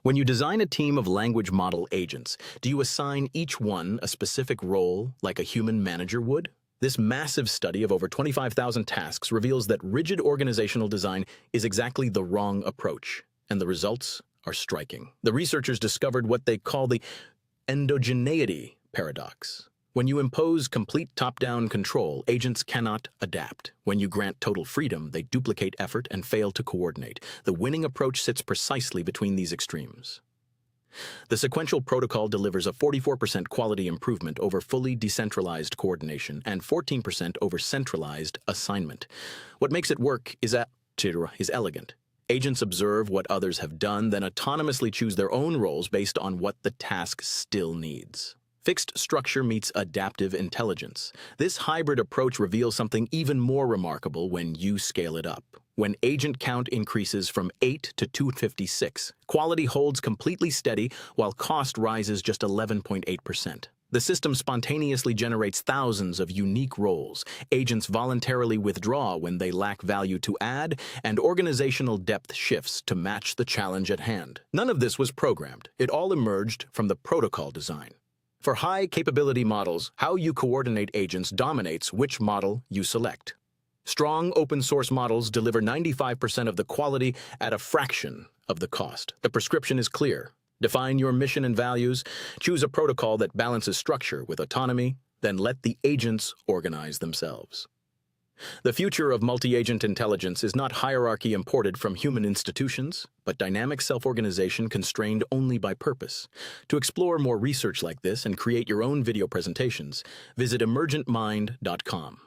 When you design a team of language model agents, do you assign each one a specific role like a human manager would? This massive study of over 25,000 tasks reveals that rigid organizational design is exactly the wrong approach, and the results are striking. The researchers discovered what they call the endogeneity paradox. When you impose complete top-down control, agents cannot adapt. When you grant total freedom, they duplicate effort and fail to coordinate. The winning approach sits precisely between these extremes. The sequential protocol delivers a 44% quality improvement over fully decentralized coordination and 14% over centralized assignment. What makes it work is elegant. Agents observe what others have done, then autonomously choose their own roles based on what the task still needs. Fixed structure meets adaptive intelligence. This hybrid approach reveals something even more remarkable when you scale it up. When agent count increases from 8 to 256, quality holds completely steady while cost rises just 11.8%. The system spontaneously generates thousands of unique roles. Agents voluntarily withdraw when they lack value to add, and organizational depth shifts to match the challenge at hand. None of this was programmed. It all emerged from the protocol design. For high-capability models, how you coordinate agents dominates which model you select. Strong open-source models deliver 95% of the quality at a fraction of the cost. The prescription is clear. Define your mission and values, choose a protocol that balances structure with autonomy, then let the agents organize themselves. The future of multi-agent intelligence is not hierarchy imported from human institutions, but dynamic self-organization constrained only by purpose. To explore more research like this and create your own video presentations, visit emergentmind.com.